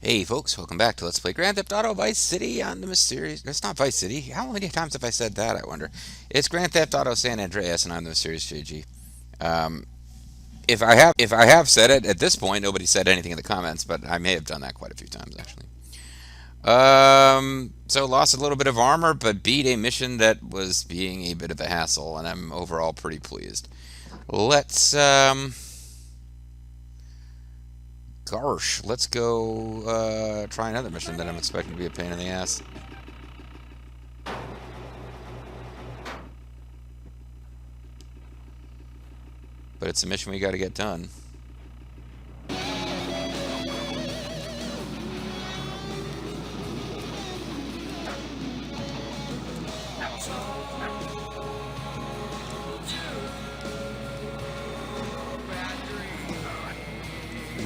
Hey folks, welcome back to Let's Play Grand Theft Auto Vice City on the mysterious... It's not Vice City. How many times have I said that, I wonder? It's Grand Theft Auto San Andreas and I'm the mysterious JG. Um, if I have said it at this point, nobody said anything in the comments, but I may have done that quite a few times actually. So lost a little bit of armor, but beat a mission that was being a bit of a hassle, and I'm overall pretty pleased. Let's Gosh, let's go try another mission that I'm expecting to be a pain in the ass. But it's a mission we got to get done.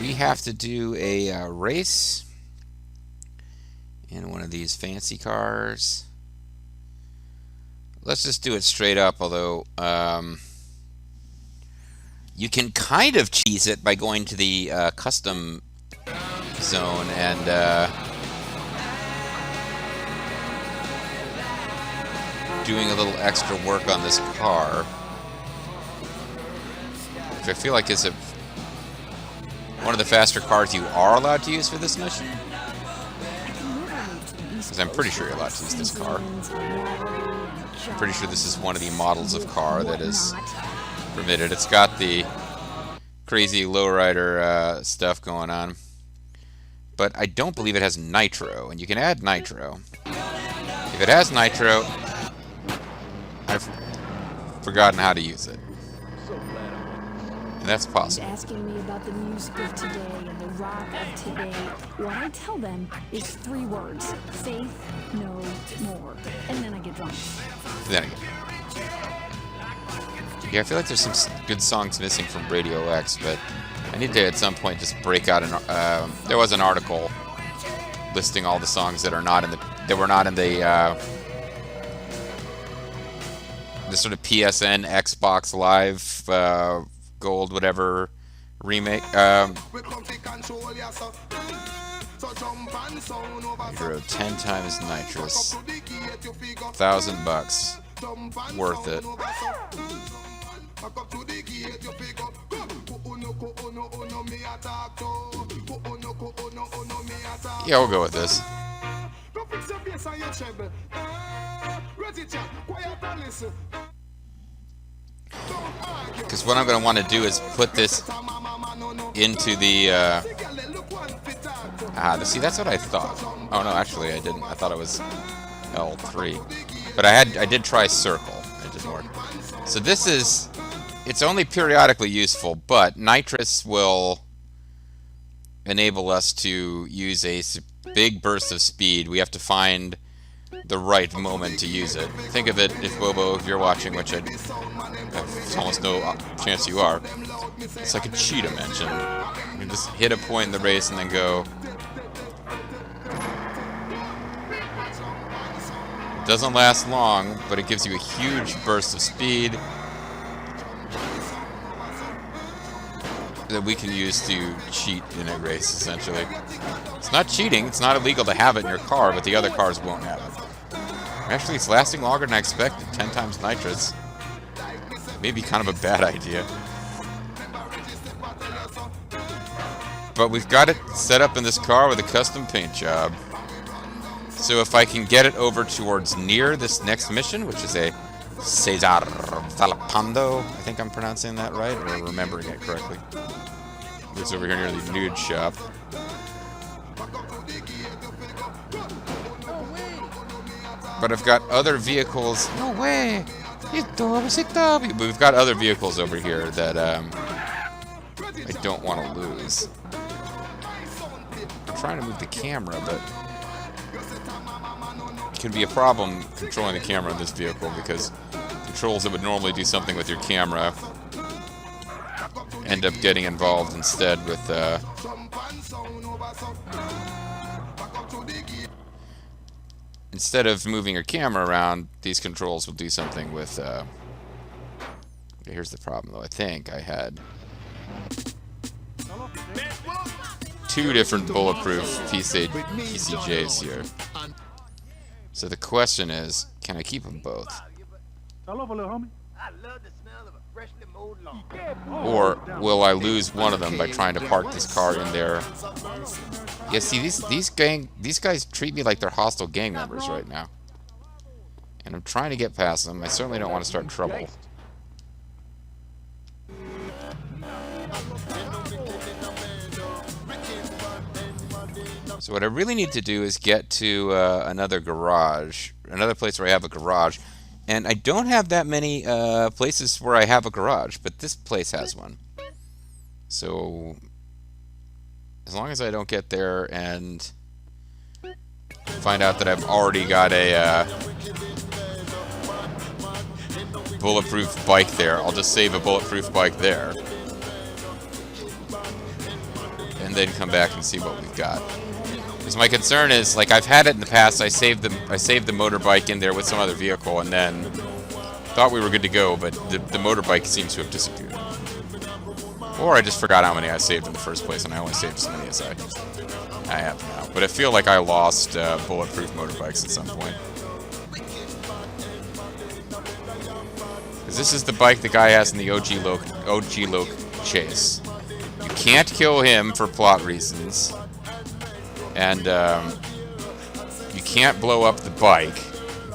We have to do a race in one of these fancy cars. Let's just do it straight up, although you can kind of cheese it by going to the custom zone and doing a little extra work on this car, which I feel like is one of the faster cars you are allowed to use for this mission. Because I'm pretty sure you're allowed to use this car. I'm pretty sure this is one of the models of car that is permitted. It's got the crazy lowrider stuff going on. But I don't believe it has nitro, and you can add nitro. If it has nitro, I've forgotten how to use it. And that's possible. Asking me about the music of today and the rock of today. What I tell them is 3 words: faith, no more. And then I get drunk. Then again. Yeah, I feel like there's some good songs missing from Radio X, but I need to at some point just break out an. There was an article listing all the songs that were not in the sort of PSN Xbox Live Gold whatever remake. I drove 10 times nitrous, $1,000, worth it. Yeah, we'll go with this. Because what I'm going to want to do is put this into the see, that's what I thought. Oh no, actually I didn't. I thought it was L3, but I did try circle. It didn't work. So this is, it's only periodically useful, but nitrous will enable us to use a big burst of speed. We have to find the right moment to use it. Think of it, if Bobo, if you're watching, which I have almost no chance you are, it's like a cheetah mention. You can just hit a point in the race and then go. It doesn't last long, but it gives you a huge burst of speed that we can use to cheat in a race, essentially. It's not cheating, it's not illegal to have it in your car, but the other cars won't have it. Actually, it's lasting longer than I expected. 10 times nitrous. Maybe kind of a bad idea. But we've got it set up in this car with a custom paint job. So if I can get it over towards near this next mission, which is a Cesar Falapando, I think I'm pronouncing that right, or remembering it correctly. It's over here near the nude shop. But I've got other vehicles. No way! But we've got other vehicles over here that I don't want to lose. I'm trying to move the camera, but it can be a problem controlling the camera in this vehicle because controls that would normally do something with your camera end up getting involved instead with instead of moving your camera around, these controls will do something with here's the problem though. I think I had two different bulletproof PCJs here. So the question is, can I keep them both? Or will I lose one of them by trying to park this car in there? Yeah, see, these guys treat me like they're hostile gang members right now. And I'm trying to get past them. I certainly don't want to start trouble. So what I really need to do is get to another garage, another place where I have a garage. And I don't have that many places where I have a garage, but this place has one. So as long as I don't get there and find out that I've already got a bulletproof bike there, I'll just save a bulletproof bike there. And then come back and see what we've got. Because my concern is, like, I've had it in the past, I saved the motorbike in there with some other vehicle and then thought we were good to go, but the motorbike seems to have disappeared. Or I just forgot how many I saved in the first place and I only saved as many as I have now. But I feel like I lost bulletproof motorbikes at some point. Because this is the bike the guy has in the OG Loc chase. You can't kill him for plot reasons. And you can't blow up the bike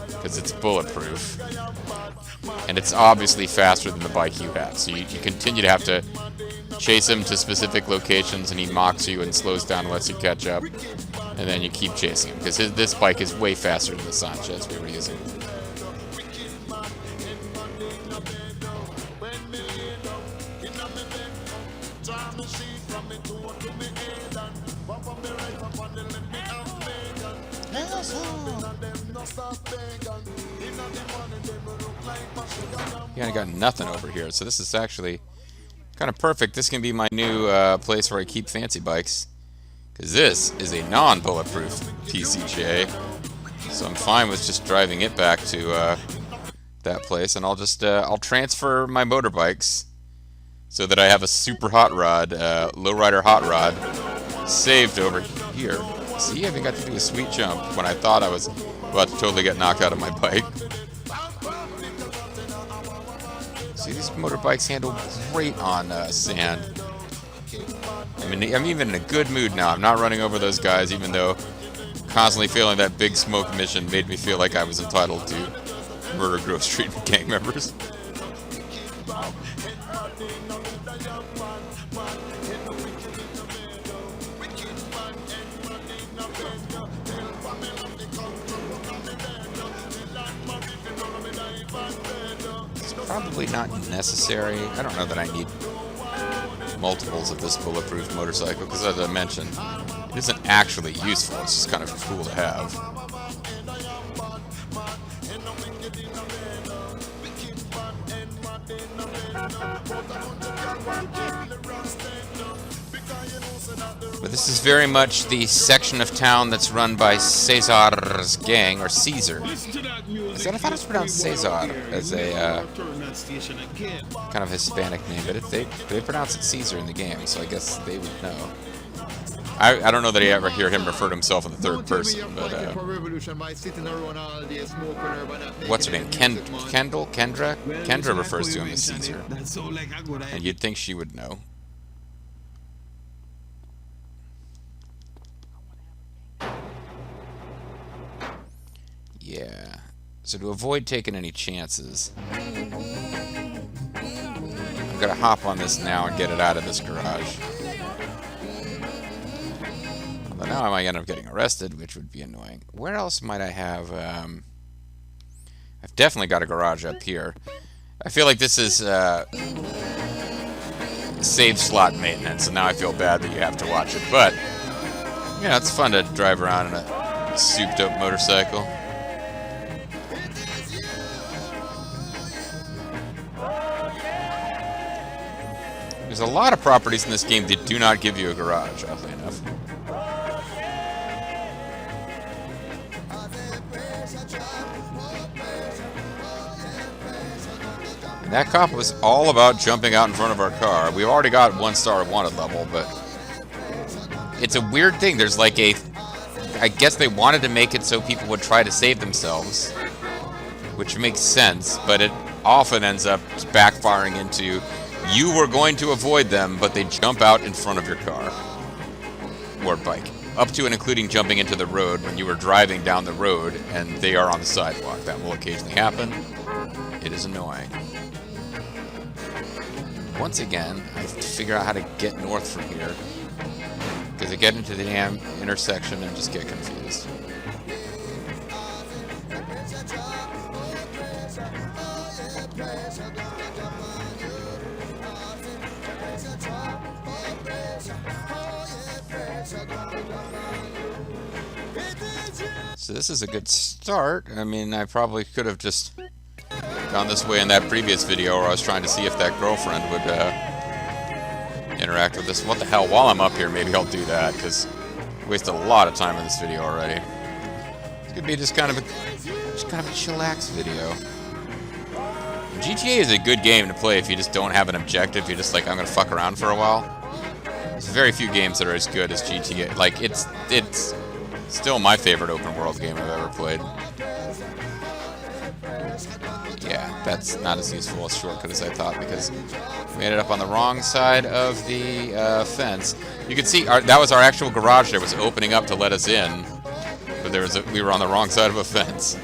because it's bulletproof. And it's obviously faster than the bike you have. So you continue to have to chase him to specific locations and he mocks you and slows down and lets you catch up. And then you keep chasing him because this bike is way faster than the Sanchez we were using. Yeah, I got nothing over here, so this is actually kind of perfect. This can be my new place where I keep fancy bikes, because this is a non-bulletproof PCJ, so I'm fine with just driving it back to that place, and I'll transfer my motorbikes so that I have a super hot rod, lowrider hot rod, saved over here. See, I even got to do a sweet jump when I thought I was about to totally get knocked out of my bike. See, these motorbikes handle great on sand. I mean, I'm even in a good mood now. I'm not running over those guys, even though constantly feeling that big smoke mission made me feel like I was entitled to murder Grove Street gang members. Probably not necessary. I don't know that I need multiples of this bulletproof motorcycle because, as I mentioned, it isn't actually useful. It's just kind of cool to have. But this is very much the section of town that's run by Cesar's gang, or Caesar. I thought it was pronounced Cesar as a kind of Hispanic name, but they pronounce it Caesar in the game, so I guess they would know. I don't know that I ever hear him refer to himself in the third person, but what's her name? Kendra? Kendra refers to him as Caesar, and you'd think she would know. Yeah. So to avoid taking any chances, I'm gonna hop on this now and get it out of this garage. Although now I might end up getting arrested, which would be annoying. Where else might I have? I've definitely got a garage up here. I feel like this is save slot maintenance, and now I feel bad that you have to watch it. But yeah, it's fun to drive around in a souped-up motorcycle. There's a lot of properties in this game that do not give you a garage, oddly enough. And that cop was all about jumping out in front of our car. We've already got 1 star wanted level, but it's a weird thing. There's like a, I guess they wanted to make it so people would try to save themselves, which makes sense, but it often ends up backfiring into you were going to avoid them, but they jump out in front of your car or bike. Up to and including jumping into the road when you were driving down the road and they are on the sidewalk. That will occasionally happen. It is annoying. Once again, I have to figure out how to get north from here, because I get into the damn intersection and just get confused. So this is a good start. I mean, I probably could have just gone this way in that previous video where I was trying to see if that girlfriend would interact with this. What the hell, while I'm up here, maybe I'll do that, because I wasted a lot of time in this video already. This could be just kind of a chillax video. GTA is a good game to play if you just don't have an objective. You're just like, I'm gonna fuck around for a while. There's very few games that are as good as GTA. Like, it's still my favorite open world game I've ever played. Yeah, that's not as useful a shortcut as I thought, because we ended up on the wrong side of the fence. You can see that was our actual garage that was opening up to let us in, but we were on the wrong side of a fence.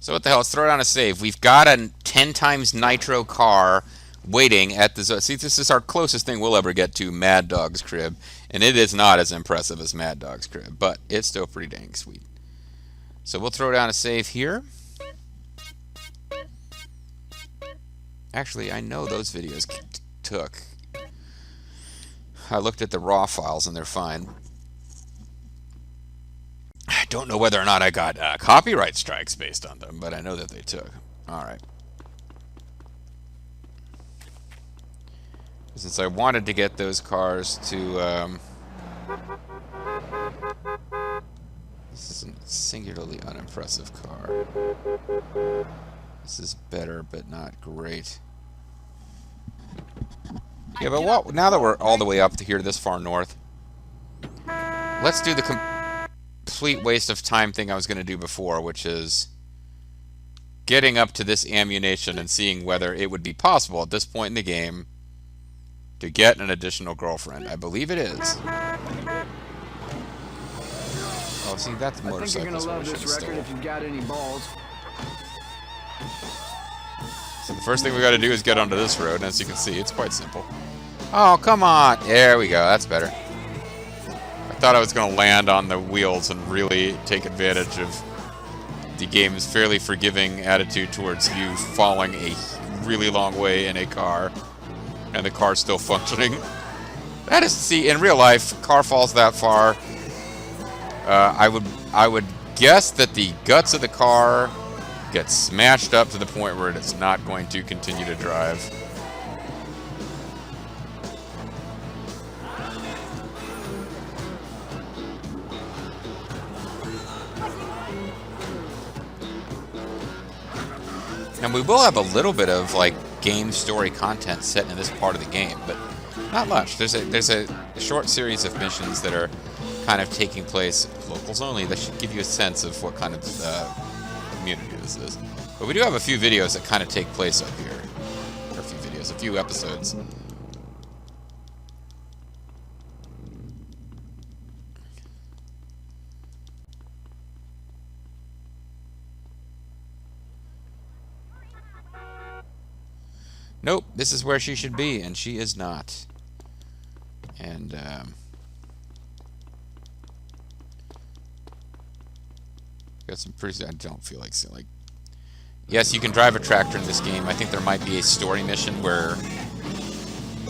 So what the hell, let's throw down a save. We've got a 10 times nitro car waiting at the... See, this is our closest thing we'll ever get to Mad Dog's crib, and it is not as impressive as Mad Dog's crib, but it's still pretty dang sweet. So we'll throw down a save here. Actually, I know those videos took. I looked at the raw files, and they're fine. I don't know whether or not I got copyright strikes based on them, but I know that they took. Alright. Since I wanted to get those cars to... This is a singularly unimpressive car. This is better, but not great. Yeah, but what, now that we're all the way up to here, this far north, let's do the complete waste of time thing I was going to do before, which is getting up to this ammunition and seeing whether it would be possible at this point in the game to get an additional girlfriend. I believe it is. Oh, see, that's motorcycles. I think you're gonna love this record if you've got any balls. So the first thing we got to do is get onto this road, and as you can see, it's quite simple. Oh, come on! There we go. That's better. I thought I was going to land on the wheels and really take advantage of the game's fairly forgiving attitude towards you falling a really long way in a car, and the car's still functioning. That is, see, in real life, car falls that far. I would guess that the guts of the car get smashed up to the point where it is not going to continue to drive. And we will have a little bit of like game story content set in this part of the game, but not much. There's a short series of missions that are kind of taking place locals only that should give you a sense of what kind of community this is. But we do have a few videos that kind of take place up here. Or a few episodes. Nope, this is where she should be, and she is not. And, got some pretty... I don't feel like... Yes, you can drive a tractor in this game. I think there might be a story mission where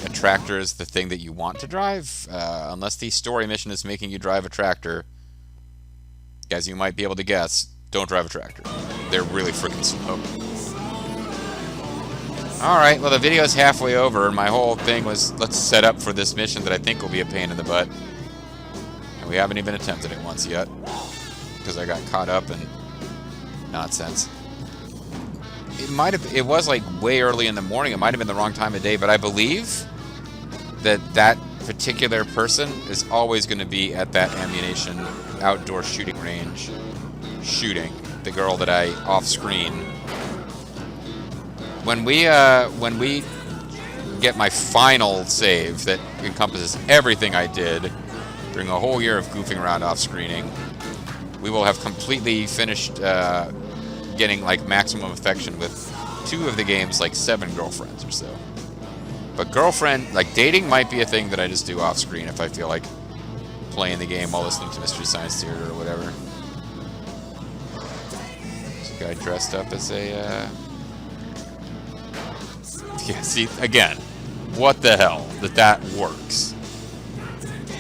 a tractor is the thing that you want to drive. Unless the story mission is making you drive a tractor, as you might be able to guess, don't drive a tractor. They're really freaking slow. Alright, well the video's halfway over, and my whole thing was, let's set up for this mission that I think will be a pain in the butt. And we haven't even attempted it once yet, because I got caught up in nonsense. It was like way early in the morning. It might have been the wrong time of day, but I believe that particular person is always going to be at that ammunition outdoor shooting range shooting the girl that I off screen. When we get my final save that encompasses everything I did during a whole year of goofing around off screening, we will have completely finished getting like maximum affection with 2 of the game's like 7 girlfriends or so. But girlfriend, like dating might be a thing that I just do off screen if I feel like playing the game while listening to Mystery Science Theater or whatever. This guy dressed up as a yeah, see, again, what the hell that works.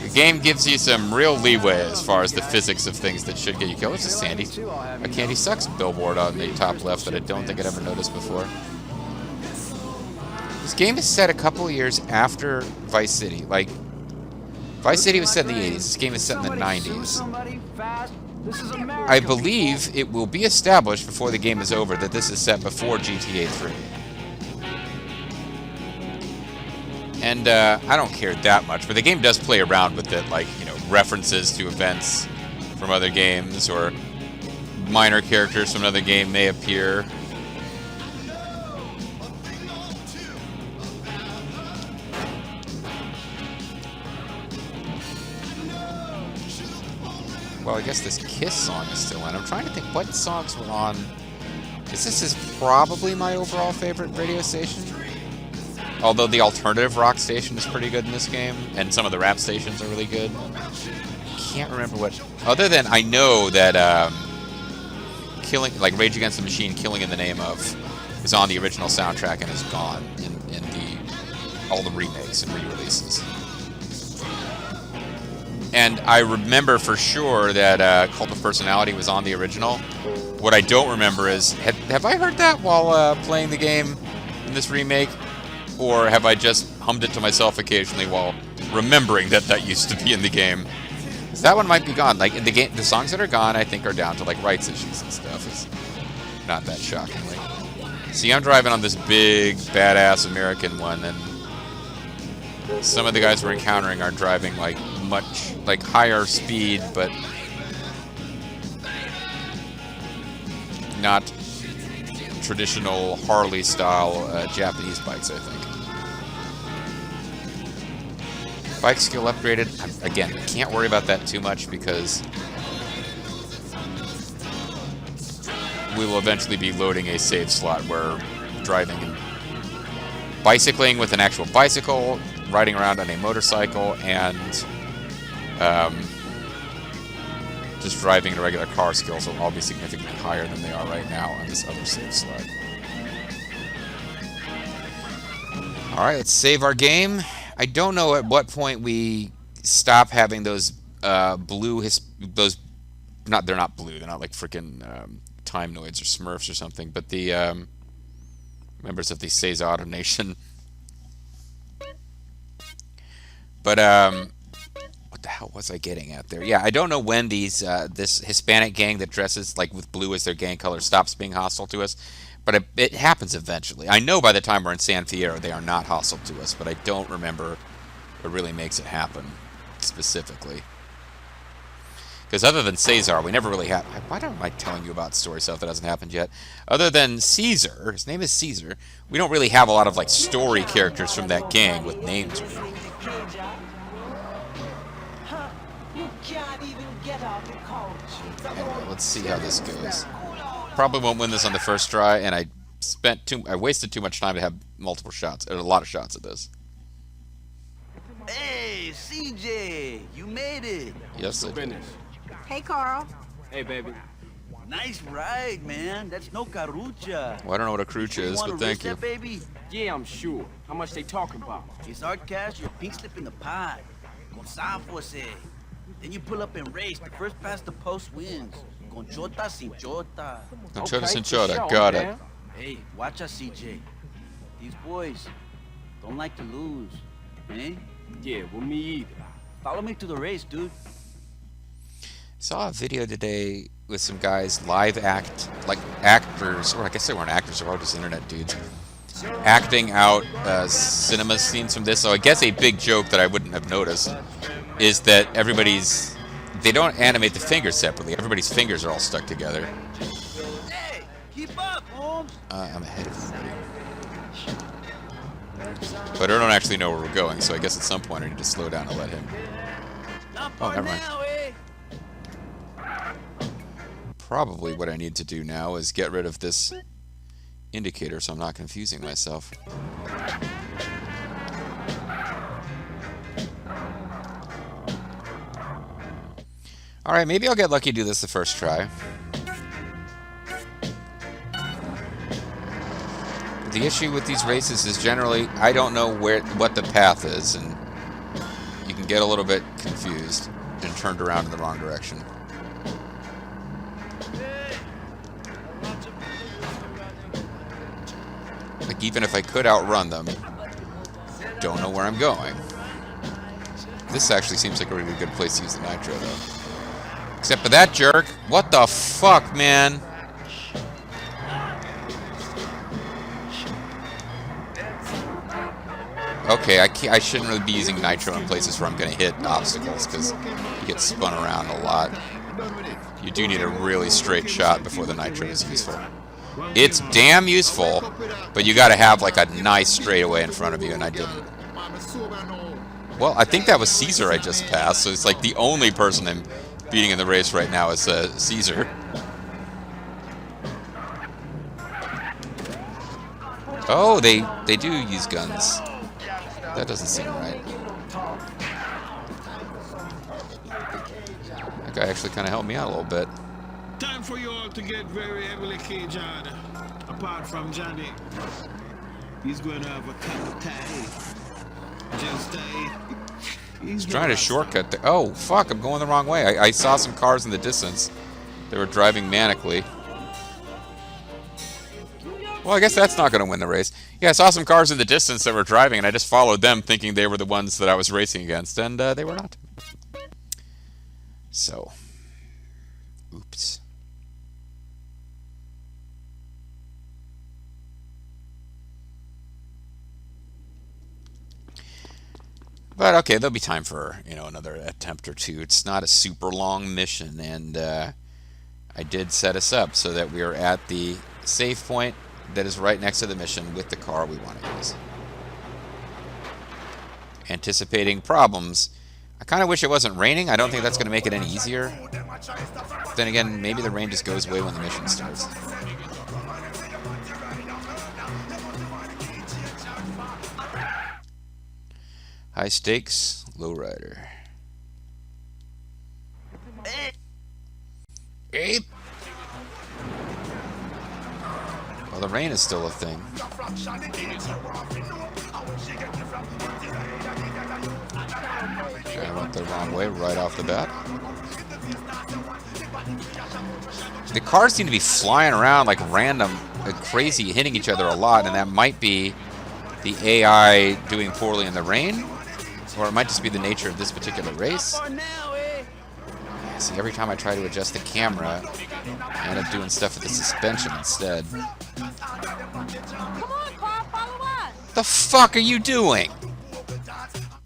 The game gives you some real leeway as far as the physics of things that should get you killed. There's a Candy Sucks billboard on the top left that I don't think I'd ever noticed before. This game is set a couple of years after Vice City. Like, Vice City was set in the 80s. This game is set in the 90s. I believe it will be established before the game is over that this is set before GTA 3. And I don't care that much, but the game does play around with it, like, you know, references to events from other games or minor characters from another game may appear. Well, I guess this Kiss song is still in. I'm trying to think what songs were on. This is probably my overall favorite radio station. Although the alternative rock station is pretty good in this game, and some of the rap stations are really good. Can't remember what. Other than I know that like Rage Against the Machine, "Killing in the Name of," is on the original soundtrack and is gone in all the remakes and re-releases. And I remember for sure that Cult of Personality was on the original. What I don't remember is have I heard that while playing the game in this remake? Or have I just hummed it to myself occasionally while remembering that used to be in the game? Because that one might be gone. Like in the game, the songs that are gone, I think, are down to like rights issues and stuff. It's not that shockingly. See, I'm driving on this big, badass American one, and some of the guys we're encountering are driving like much like higher speed, but not traditional Harley-style Japanese bikes, I think. Bike skill upgraded. Again, can't worry about that too much because we will eventually be loading a save slot where driving and bicycling with an actual bicycle, riding around on a motorcycle, and just driving in a regular car skills will all be significantly higher than they are right now on this other save slot. Alright, let's save our game. I don't know at what point we stop having those blue they're not blue, they're not like freaking Time Noids or Smurfs or something, but the members of the Seiza Auto Nation. But what the hell was I getting at there? Yeah, I don't know when these this Hispanic gang that dresses like with blue as their gang color stops being hostile to us, but it happens eventually. I know by the time we're in San Fierro they are not hostile to us, but I don't remember what really makes it happen specifically. Because other than Cesar, we never really have. Why am I telling you about story stuff that hasn't happened yet? Other than Caesar, his name is Caesar, we don't really have a lot of like story characters from that gang with names. Anyway, let's see how this goes. Probably won't win this on the first try, and I wasted too much time to have multiple shots, a lot of shots at this. Hey, CJ, you made it. Yes, I did. Hey, Carl. Hey, baby. Nice ride, man. That's no carucha. Well, I don't know what a crucha is, but thank you. That, baby? Yeah, I'm sure. How much they talking about? It's our cash, your pink slip in the pot. Con Sanfose. Then you pull up and race. The first past the post wins. Con chota sin chota. Con chota sin chota. Got it. Hey, watch us, CJ. These boys don't like to lose. Eh? Yeah, well, me either. Follow me to the race, dude. Saw a video today with some guys live act, like actors, or I guess they weren't actors, they were all just internet dudes, acting out cinema scenes from this. So I guess a big joke that I wouldn't have noticed is that they don't animate the fingers separately. Everybody's fingers are all stuck together. Hey, keep up, Holmes. I'm ahead of everybody. But I don't actually know where we're going, so I guess at some point I need to slow down and let him. Not Oh, far never mind. now, eh? Probably what I need to do now is get rid of this indicator so I'm not confusing myself. Alright, maybe I'll get lucky to do this the first try. The issue with these races is generally I don't know what the path is, and you can get a little bit confused and turned around in the wrong direction. Like, even if I could outrun them, don't know where I'm going. This actually seems like a really good place to use the nitro, though. Except for that jerk. What the fuck, man? Okay, I shouldn't really be using nitro in places where I'm going to hit obstacles, because you get spun around a lot. You do need a really straight shot before the nitro is useful. It's damn useful, but you got to have like a nice straightaway in front of you, and I didn't. Well, I think that was Caesar I just passed, so it's like the only person I'm beating in the race right now is Caesar. Oh, they do use guns. That doesn't seem right. That guy actually kind of helped me out a little bit. Time for you all to get very heavily caged. Apart from Johnny, he's going to have a cup of tea. Just He's trying to shortcut there. Oh, fuck, I'm going the wrong way. I saw some cars in the distance. They were driving manically. Well, I guess that's not going to win the race. Yeah, I saw some cars in the distance that were driving, and I just followed them thinking they were the ones that I was racing against, and they were not. So, oops. But okay, there'll be time for, another attempt or two. It's not a super long mission, and I did set us up so that we are at the save point that is right next to the mission with the car we want to use. Anticipating problems. I kind of wish it wasn't raining. I don't think that's going to make it any easier. Then again, maybe the rain just goes away when the mission starts. High stakes, low rider. Ape. Well, the rain is still a thing. I went the wrong way right off the bat. The cars seem to be flying around like random, like crazy, hitting each other a lot, and that might be the AI doing poorly in the rain, or it might just be the nature of this particular race. See, every time I try to adjust the camera, I end up doing stuff with the suspension instead. The fuck are you doing?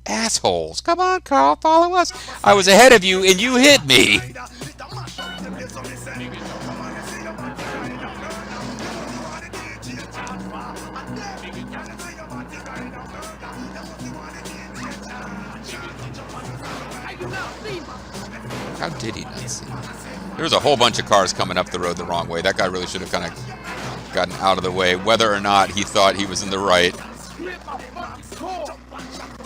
Assholes. Come on, Carl, follow us. I was ahead of you and you hit me. How did he not see me? There was a whole bunch of cars coming up the road the wrong way. That guy really should have kind of gotten out of the way, whether or not he thought he was in the right.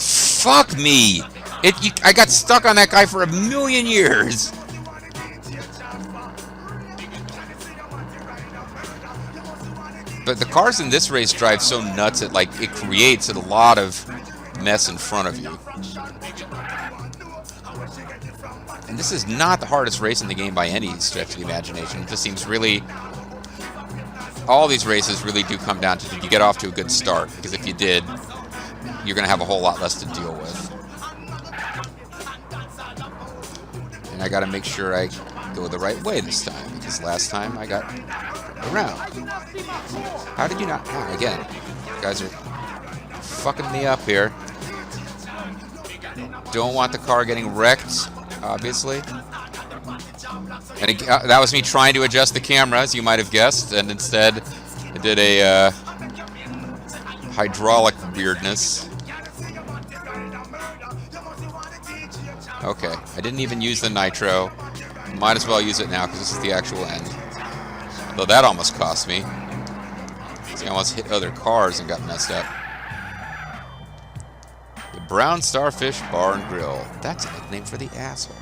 Fuck me! I got stuck on that guy for 1,000,000 years. But the cars in this race drive so nuts that it creates a lot of mess in front of you. And this is not the hardest race in the game by any stretch of the imagination. It just seems really... All these races really do come down to, did you get off to a good start? Because if you did, you're going to have a whole lot less to deal with. And I got to make sure I go the right way this time, because last time I got around. How did you not? Oh, again, you guys are fucking me up here. Don't want the car getting wrecked, obviously. And that was me trying to adjust the camera, as you might have guessed, and instead I did a hydraulic weirdness. Okay, I didn't even use the nitro. Might as well use it now because this is the actual end. Though that almost cost me. So I almost hit other cars and got messed up. The Brown Starfish Bar and Grill. That's a nickname for the asshole.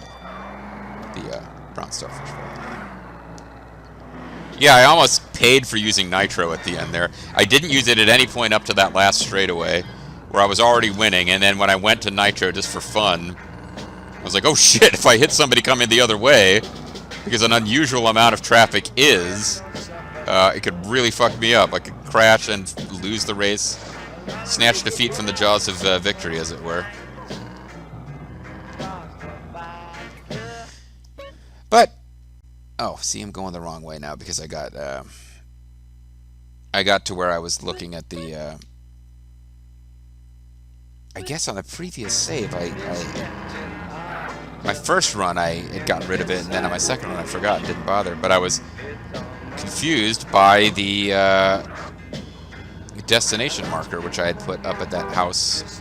The Brown Starfish Bar. Yeah, I almost paid for using nitro at the end there. I didn't use it at any point up to that last straightaway, where I was already winning, and then when I went to nitro just for fun, I was like, oh shit, if I hit somebody coming the other way, because an unusual amount of traffic is, it could really fuck me up. I could crash and lose the race. Snatch defeat from the jaws of victory, as it were. But, oh, see, I'm going the wrong way now, because I got to where I was looking at the, I guess on the previous save, my first run, I had got rid of it, and then on my second run, I forgot and didn't bother. But I was confused by the destination marker, which I had put up at that house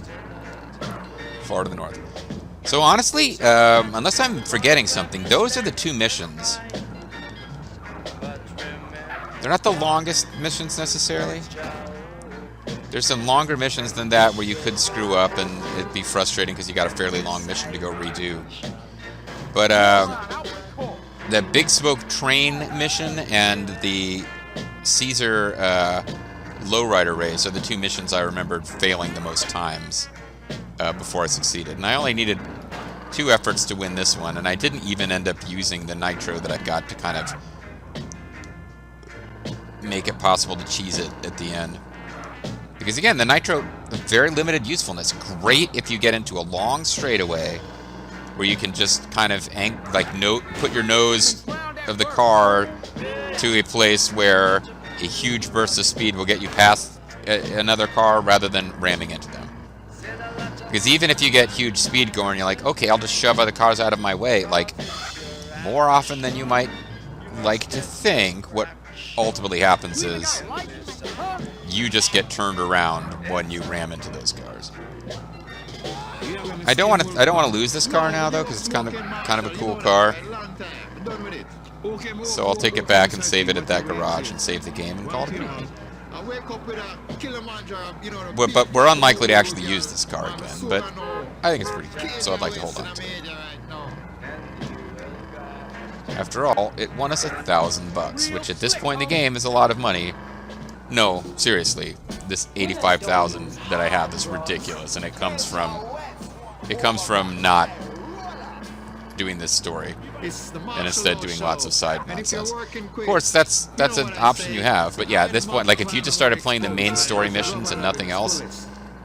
far to the north. So honestly, unless I'm forgetting something, those are the two missions. They're not the longest missions necessarily. There's some longer missions than that where you could screw up and it'd be frustrating because you got a fairly long mission to go redo. But the Big Smoke train mission and the Caesar lowrider race are the two missions I remembered failing the most times before I succeeded. And I only needed 2 efforts to win this one, and I didn't even end up using the nitro that I got to kind of make it possible to cheese it at the end. Because again, the nitro, very limited usefulness. Great if you get into a long straightaway where you can just kind of put your nose of the car to a place where a huge burst of speed will get you past another car rather than ramming into them. Because even if you get huge speed going, you're like, okay, I'll just shove other cars out of my way. Like, more often than you might like to think, what ultimately happens is you just get turned around when you ram into those cars. I don't want to lose this car now though, because it's kind of a cool car. So I'll take it back and save it at that garage and save the game and call it good. But we're unlikely to actually use this car again. But I think it's pretty cool, so I'd like to hold on to it. After all, it won us $1,000, which at this point in the game is a lot of money. No, seriously, this 85,000 that I have is ridiculous, and it comes from not doing this story and instead doing lots of side nonsense. Of course, that's an option you have, but yeah, at this point, like if you just started playing the main story missions and nothing else,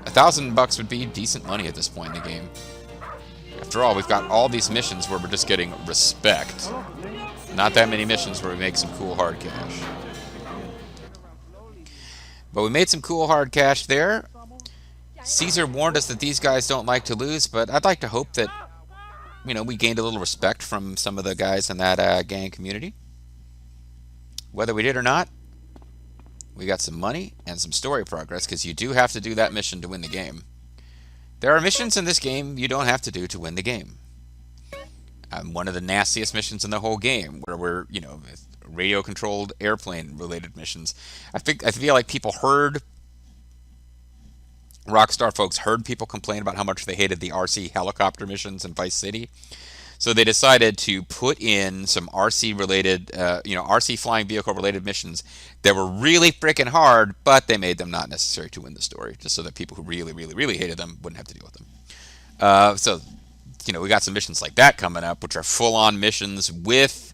$1,000 would be decent money at this point in the game. After all, we've got all these missions where we're just getting respect. Not that many missions where we make some cool hard cash. But we made some cool hard cash there. Caesar warned us that these guys don't like to lose, but I'd like to hope that, you know, we gained a little respect from some of the guys in that gang community. Whether we did or not, we got some money and some story progress, because you do have to do that mission to win the game. There are missions in this game you don't have to do to win the game. One of the nastiest missions in the whole game, where we're, you know, radio-controlled airplane-related missions. I feel like people heard, Rockstar folks heard people complain about how much they hated the RC helicopter missions in Vice City. So they decided to put in some RC-related, RC flying vehicle-related missions that were really freaking hard, but they made them not necessary to win the story, just so that people who really, really, really hated them wouldn't have to deal with them. So, you know, we got some missions like that coming up, which are full-on missions with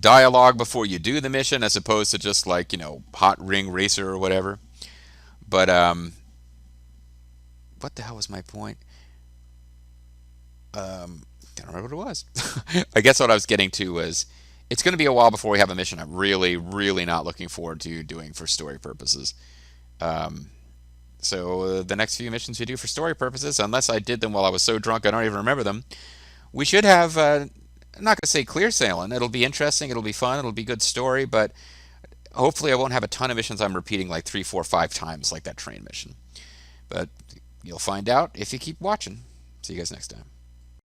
dialogue before you do the mission, as opposed to just like, you know, Hot Ring Racer or whatever. But what the hell was my point? I don't remember what it was. I guess what I was getting to was it's going to be a while before we have a mission I'm really, really not looking forward to doing for story purposes. So the next few missions we do for story purposes, unless I did them while I was so drunk I don't even remember them, we should have, I'm not going to say clear sailing. It'll be interesting, it'll be fun, it'll be good story, but hopefully I won't have a ton of missions I'm repeating like 3, 4, 5 times like that train mission. But you'll find out if you keep watching. See you guys next time.